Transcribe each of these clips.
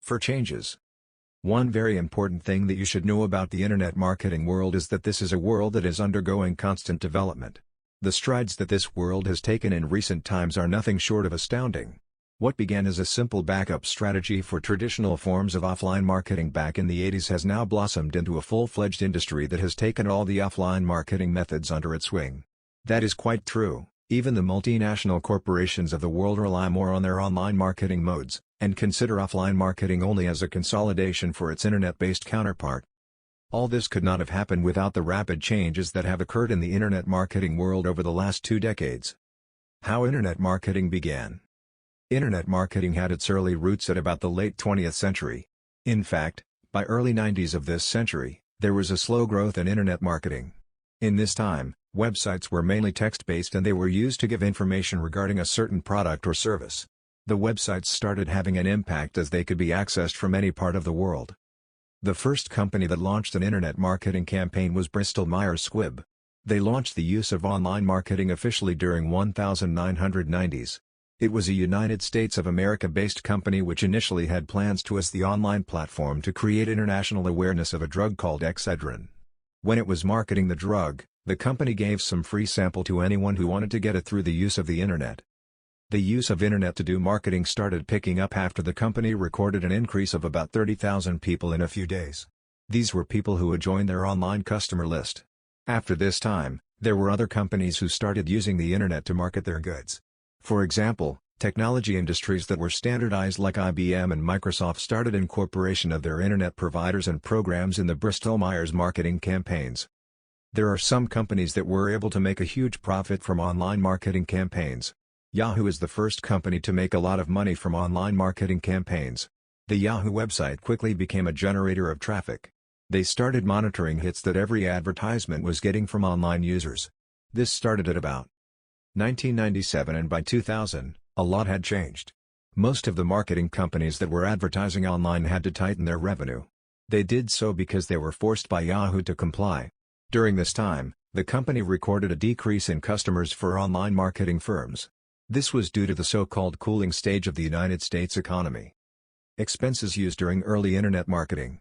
for changes. One very important thing that you should know about the internet marketing world is that this is a world that is undergoing constant development. The strides that this world has taken in recent times are nothing short of astounding. What began as a simple backup strategy for traditional forms of offline marketing back in the 80s has now blossomed into a full-fledged industry that has taken all the offline marketing methods under its wing. That is quite true. Even the multinational corporations of the world rely more on their online marketing modes, and consider offline marketing only as a consolidation for its internet-based counterpart. All this could not have happened without the rapid changes that have occurred in the internet marketing world over the last 2 decades. How internet marketing began. Internet marketing had its early roots at about the late 20th century. In fact, by early 90s of this century, there was a slow growth in internet marketing. In this time, websites were mainly text-based and they were used to give information regarding a certain product or service. The websites started having an impact as they could be accessed from any part of the world. The first company that launched an internet marketing campaign was Bristol-Myers Squibb. They launched the use of online marketing officially during 1990s. It was a United States of America-based company which initially had plans to use the online platform to create international awareness of a drug called Excedrin. When it was marketing the drug, the company gave some free sample to anyone who wanted to get it through the use of the internet. The use of internet to do marketing started picking up after the company recorded an increase of about 30,000 people in a few days. These were people who had joined their online customer list. After this time, there were other companies who started using the internet to market their goods. For example, technology industries that were standardized like IBM and Microsoft started incorporation of their internet providers and programs in the Bristol-Myers marketing campaigns. There are some companies that were able to make a huge profit from online marketing campaigns. Yahoo is the first company to make a lot of money from online marketing campaigns. The Yahoo website quickly became a generator of traffic. They started monitoring hits that every advertisement was getting from online users. This started at about 1997, and by 2000, a lot had changed. Most of the marketing companies that were advertising online had to tighten their revenue. They did so because they were forced by Yahoo to comply. During this time, the company recorded a decrease in customers for online marketing firms. This was due to the so-called cooling stage of the United States economy. Expenses used during early internet marketing.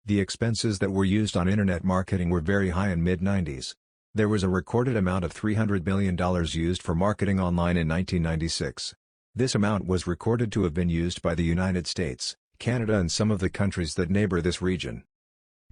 The expenses that were used on internet marketing were very high in mid-90s. There was a recorded amount of $300 billion used for marketing online in 1996. This amount was recorded to have been used by the United States, Canada and some of the countries that neighbor this region.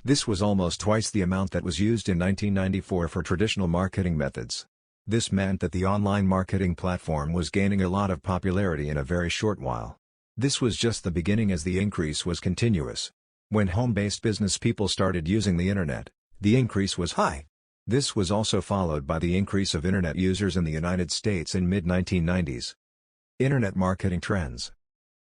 This was almost twice the amount that was used in 1994 for traditional marketing methods. This meant that the online marketing platform was gaining a lot of popularity in a very short while. This was just the beginning as the increase was continuous. When home-based business people started using the internet, the increase was high. This was also followed by the increase of internet users in the United States in mid-1990s. Internet marketing trends.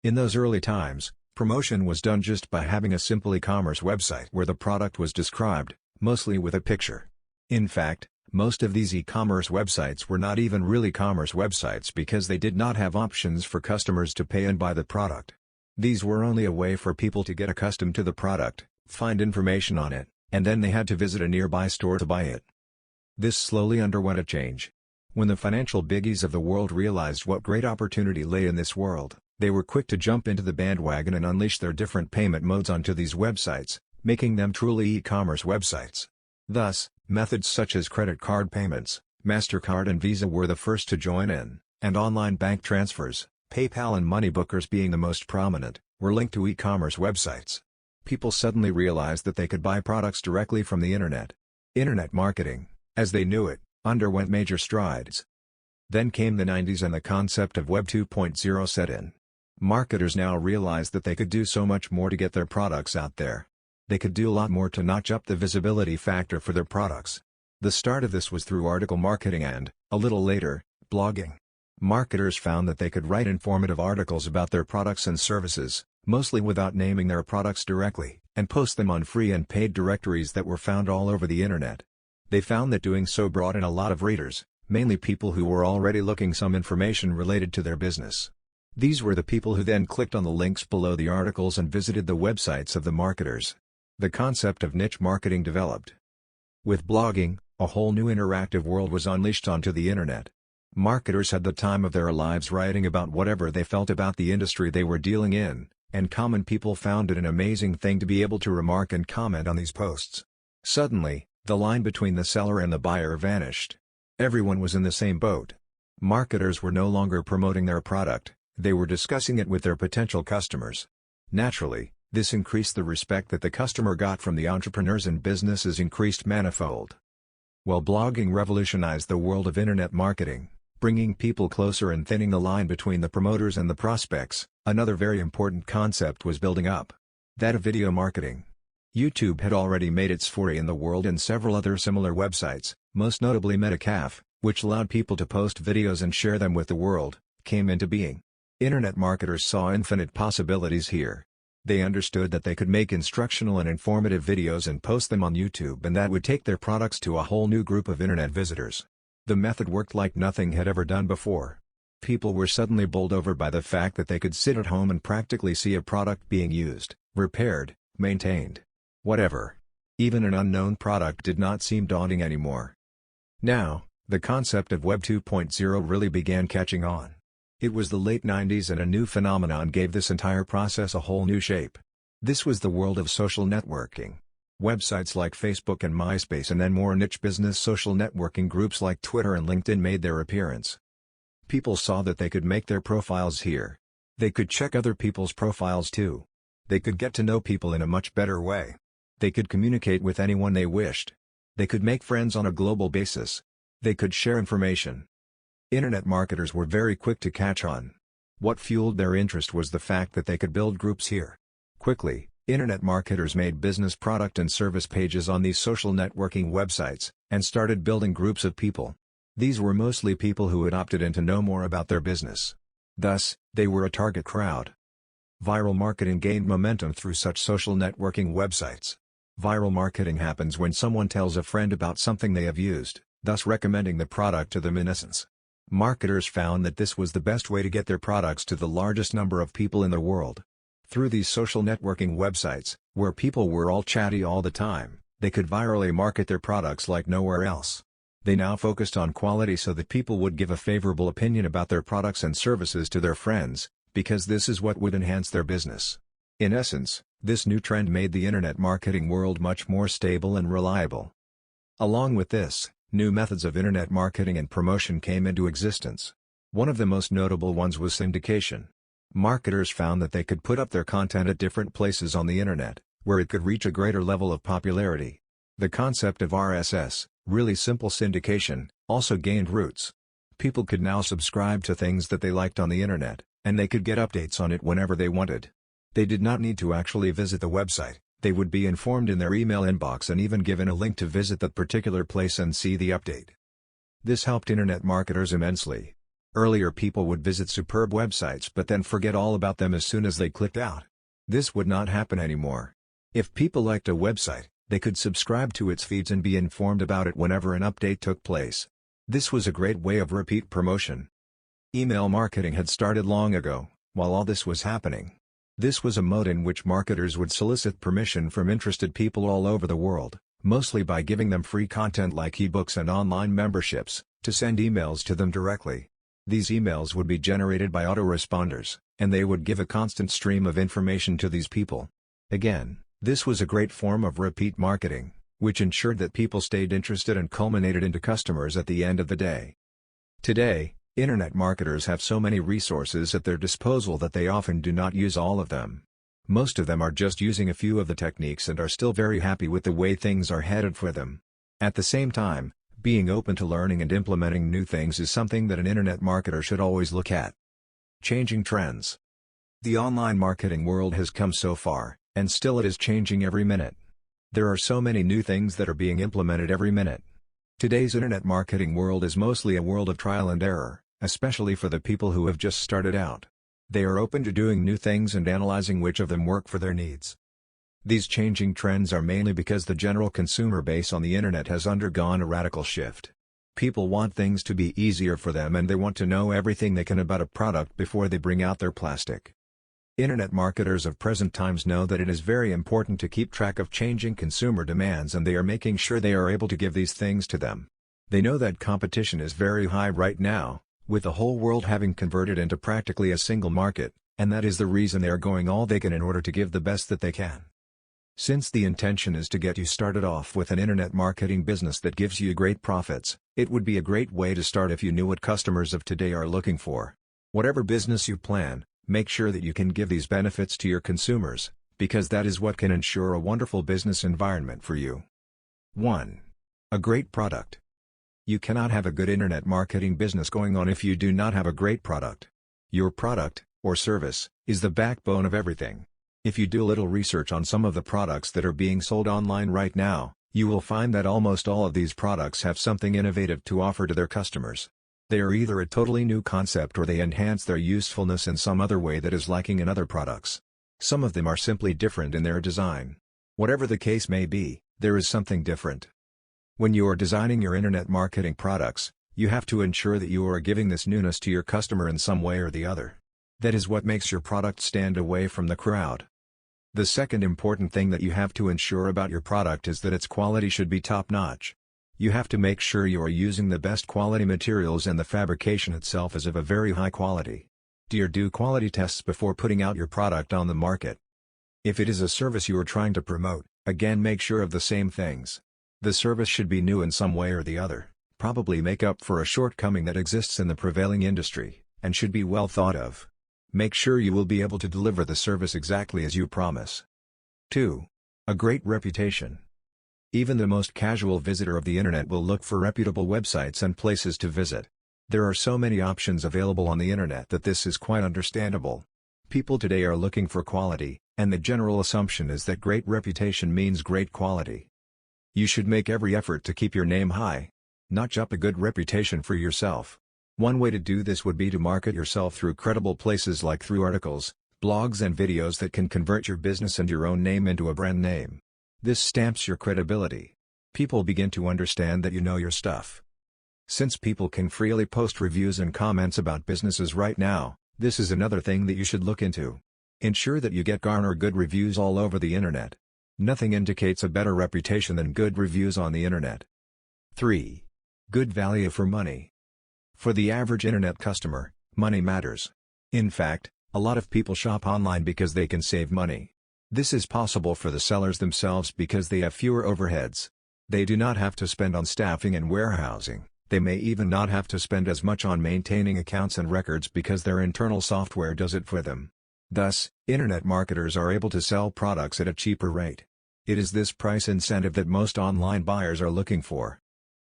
In those early times, promotion was done just by having a simple e-commerce website where the product was described, mostly with a picture. In fact, most of these e-commerce websites were not even real e-commerce websites because they did not have options for customers to pay and buy the product. These were only a way for people to get accustomed to the product, find information on it, and then they had to visit a nearby store to buy it. This slowly underwent a change. When the financial biggies of the world realized what great opportunity lay in this world, they were quick to jump into the bandwagon and unleash their different payment modes onto these websites, making them truly e-commerce websites. Thus, methods such as credit card payments, MasterCard and Visa were the first to join in, and online bank transfers, PayPal and moneybookers being the most prominent, were linked to e-commerce websites. People suddenly realized that they could buy products directly from the internet. Internet marketing, as they knew it, underwent major strides. Then came the 90s and the concept of Web 2.0 set in. Marketers now realized that they could do so much more to get their products out there. They could do a lot more to notch up the visibility factor for their products. The start of this was through article marketing and, a little later, blogging. Marketers found that they could write informative articles about their products and services, mostly without naming their products directly, and post them on free and paid directories that were found all over the internet. They found that doing so brought in a lot of readers, mainly people who were already looking some information related to their business. These were the people who then clicked on the links below the articles and visited the websites of the marketers. The concept of niche marketing developed. With blogging, a whole new interactive world was unleashed onto the internet. Marketers had the time of their lives writing about whatever they felt about the industry they were dealing in, and common people found it an amazing thing to be able to remark and comment on these posts. Suddenly, the line between the seller and the buyer vanished. Everyone was in the same boat. Marketers were no longer promoting their product, they were discussing it with their potential customers. Naturally, this increased the respect that the customer got from the entrepreneurs, and businesses increased manifold. While blogging revolutionized the world of internet marketing, bringing people closer and thinning the line between the promoters and the prospects, another very important concept was building up. That of video marketing. YouTube had already made its foray in the world, and several other similar websites, most notably Metacaf, which allowed people to post videos and share them with the world, came into being. Internet marketers saw infinite possibilities here. They understood that they could make instructional and informative videos and post them on YouTube, and that would take their products to a whole new group of internet visitors. The method worked like nothing had ever done before. People were suddenly bowled over by the fact that they could sit at home and practically see a product being used, repaired, maintained. Whatever. Even an unknown product did not seem daunting anymore. Now, the concept of Web 2.0 really began catching on. It was the late 90s, and a new phenomenon gave this entire process a whole new shape. This was the world of social networking. Websites like Facebook and MySpace, and then more niche business social networking groups like Twitter and LinkedIn made their appearance. People saw that they could make their profiles here. They could check other people's profiles too. They could get to know people in a much better way. They could communicate with anyone they wished. They could make friends on a global basis. They could share information. Internet marketers were very quick to catch on. What fueled their interest was the fact that they could build groups here. Quickly, internet marketers made business product and service pages on these social networking websites, and started building groups of people. These were mostly people who had opted in to know more about their business. Thus, they were a target crowd. Viral marketing gained momentum through such social networking websites. Viral marketing happens when someone tells a friend about something they have used, thus recommending the product to them in essence. Marketers found that this was the best way to get their products to the largest number of people in the world. Through these social networking websites, where people were all chatty all the time, they could virally market their products like nowhere else. They now focused on quality so that people would give a favorable opinion about their products and services to their friends, because this is what would enhance their business. In essence, this new trend made the internet marketing world much more stable and reliable. Along with this, new methods of internet marketing and promotion came into existence. One of the most notable ones was syndication. Marketers found that they could put up their content at different places on the internet, where it could reach a greater level of popularity. The concept of RSS, really simple syndication, also gained roots. People could now subscribe to things that they liked on the internet, and they could get updates on it whenever they wanted. They did not need to actually visit the website. They would be informed in their email inbox and even given a link to visit that particular place and see the update. This helped internet marketers immensely. Earlier, people would visit superb websites but then forget all about them as soon as they clicked out. This would not happen anymore. If people liked a website, they could subscribe to its feeds and be informed about it whenever an update took place. This was a great way of repeat promotion. Email marketing had started long ago, while all this was happening. This was a mode in which marketers would solicit permission from interested people all over the world, mostly by giving them free content like ebooks and online memberships, to send emails to them directly. These emails would be generated by autoresponders, and they would give a constant stream of information to these people. Again, this was a great form of repeat marketing, which ensured that people stayed interested and culminated into customers at the end of the day. Today, internet marketers have so many resources at their disposal that they often do not use all of them. Most of them are just using a few of the techniques and are still very happy with the way things are headed for them. At the same time, being open to learning and implementing new things is something that an internet marketer should always look at. Changing trends. The online marketing world has come so far, and still it is changing every minute. There are so many new things that are being implemented every minute. Today's internet marketing world is mostly a world of trial and error, especially for the people who have just started out. They are open to doing new things and analyzing which of them work for their needs. These changing trends are mainly because the general consumer base on the internet has undergone a radical shift. People want things to be easier for them, and they want to know everything they can about a product before they bring out their plastic. Internet marketers of present times know that it is very important to keep track of changing consumer demands, and they are making sure they are able to give these things to them. They know that competition is very high right now, with the whole world having converted into practically a single market, and that is the reason they are going all they can in order to give the best that they can. Since the intention is to get you started off with an internet marketing business that gives you great profits, it would be a great way to start if you knew what customers of today are looking for. Whatever business you plan, make sure that you can give these benefits to your consumers, because that is what can ensure a wonderful business environment for you. 1. A great product. You cannot have a good internet marketing business going on if you do not have a great product. Your product, or service, is the backbone of everything. If you do a little research on some of the products that are being sold online right now, you will find that almost all of these products have something innovative to offer to their customers. They are either a totally new concept or they enhance their usefulness in some other way that is lacking in other products. Some of them are simply different in their design. Whatever the case may be, there is something different. When you are designing your internet marketing products, you have to ensure that you are giving this newness to your customer in some way or the other. That is what makes your product stand away from the crowd. The second important thing that you have to ensure about your product is that its quality should be top-notch. You have to make sure you are using the best quality materials and the fabrication itself is of a very high quality. Do quality tests before putting out your product on the market. If it is a service you are trying to promote, again make sure of the same things. The service should be new in some way or the other, probably make up for a shortcoming that exists in the prevailing industry, and should be well thought of. Make sure you will be able to deliver the service exactly as you promise. 2. A great reputation. Even the most casual visitor of the internet will look for reputable websites and places to visit. There are so many options available on the internet that this is quite understandable. People today are looking for quality, and the general assumption is that great reputation means great quality. You should make every effort to keep your name high. Notch up a good reputation for yourself. One way to do this would be to market yourself through credible places like through articles, blogs and videos that can convert your business and your own name into a brand name. This stamps your credibility. People begin to understand that you know your stuff. Since people can freely post reviews and comments about businesses right now, this is another thing that you should look into. Ensure that you garner good reviews all over the internet. Nothing indicates a better reputation than good reviews on the internet. 3. Good value for money. For the average internet customer, money matters. In fact, a lot of people shop online because they can save money. This is possible for the sellers themselves because they have fewer overheads. They do not have to spend on staffing and warehousing. They may even not have to spend as much on maintaining accounts and records because their internal software does it for them. Thus, internet marketers are able to sell products at a cheaper rate. It is this price incentive that most online buyers are looking for.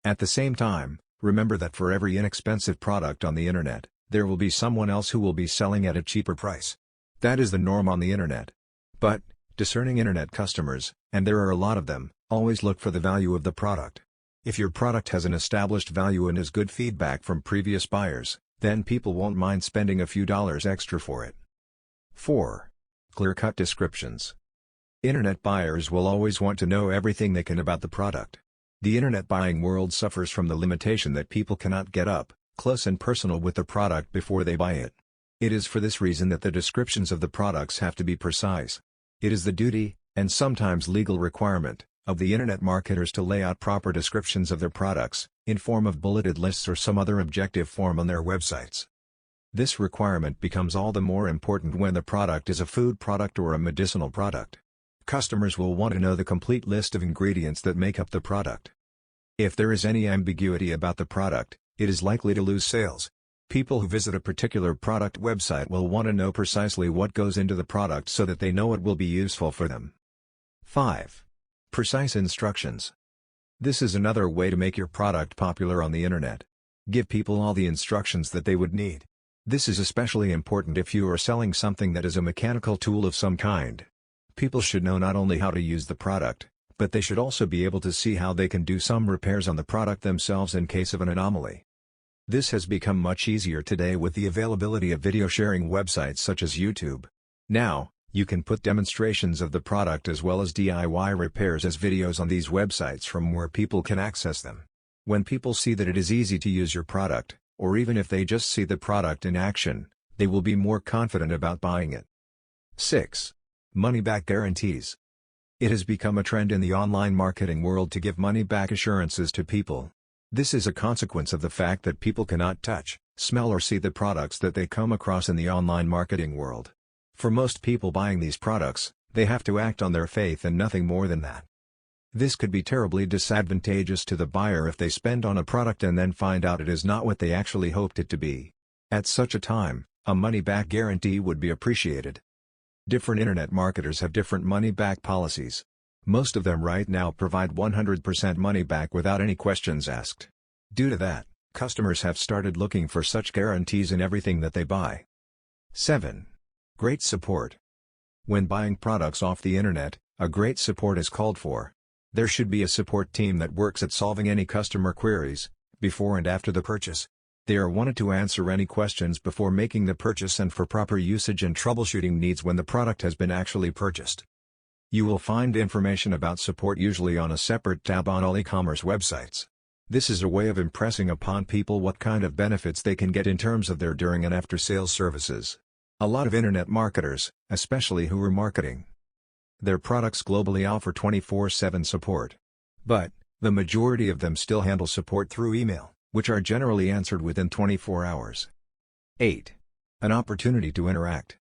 At the same time, remember that for every inexpensive product on the internet, there will be someone else who will be selling at a cheaper price. That is the norm on the internet. But, discerning internet customers, and there are a lot of them, always look for the value of the product. If your product has an established value and has good feedback from previous buyers, then people won't mind spending a few dollars extra for it. 4. Clear-cut descriptions. Internet buyers will always want to know everything they can about the product. The internet buying world suffers from the limitation that people cannot get up close and personal with the product before they buy it. It is for this reason that the descriptions of the products have to be precise. It is the duty, and sometimes legal requirement, of the internet marketers to lay out proper descriptions of their products, in form of bulleted lists or some other objective form on their websites. This requirement becomes all the more important when the product is a food product or a medicinal product. Customers will want to know the complete list of ingredients that make up the product. If there is any ambiguity about the product, it is likely to lose sales. People who visit a particular product website will want to know precisely what goes into the product so that they know it will be useful for them. 5. Precise instructions. This is another way to make your product popular on the internet. Give people all the instructions that they would need. This is especially important if you are selling something that is a mechanical tool of some kind. People should know not only how to use the product, but they should also be able to see how they can do some repairs on the product themselves in case of an anomaly. This has become much easier today with the availability of video sharing websites such as YouTube. Now, you can put demonstrations of the product as well as DIY repairs as videos on these websites from where people can access them. When people see that it is easy to use your product, or even if they just see the product in action, they will be more confident about buying it. 6. Money-back guarantees. It has become a trend in the online marketing world to give money-back assurances to people. This is a consequence of the fact that people cannot touch, smell or see the products that they come across in the online marketing world. For most people buying these products, they have to act on their faith and nothing more than that. This could be terribly disadvantageous to the buyer if they spend on a product and then find out it is not what they actually hoped it to be. At such a time, a money-back guarantee would be appreciated. Different internet marketers have different money-back policies. Most of them right now provide 100% money back without any questions asked. Due to that, customers have started looking for such guarantees in everything that they buy. 7. Great support. When buying products off the internet, a great support is called for. There should be a support team that works at solving any customer queries, before and after the purchase. They are wanted to answer any questions before making the purchase and for proper usage and troubleshooting needs when the product has been actually purchased. You will find information about support usually on a separate tab on all e-commerce websites. This is a way of impressing upon people what kind of benefits they can get in terms of their during and after sales services. A lot of internet marketers, especially who are marketing their products globally, offer 24/7 support. But, the majority of them still handle support through email, which are generally answered within 24 hours. 8. An opportunity to interact.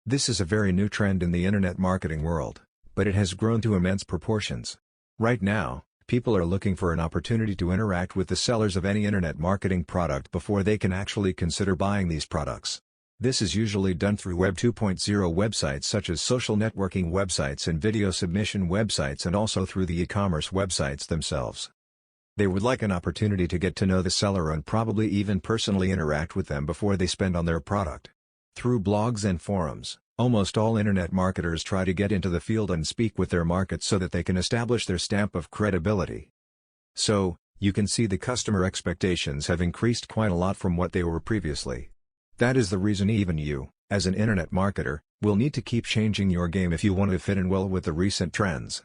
This is a very new trend in the internet marketing world, but it has grown to immense proportions. Right now, people are looking for an opportunity to interact with the sellers of any internet marketing product before they can actually consider buying these products. This is usually done through Web 2.0 websites such as social networking websites and video submission websites, and also through the e-commerce websites themselves. They would like an opportunity to get to know the seller and probably even personally interact with them before they spend on their product. Through blogs and forums, almost all internet marketers try to get into the field and speak with their market so that they can establish their stamp of credibility. So, you can see the customer expectations have increased quite a lot from what they were previously. That is the reason even you, as an internet marketer, will need to keep changing your game if you want to fit in well with the recent trends.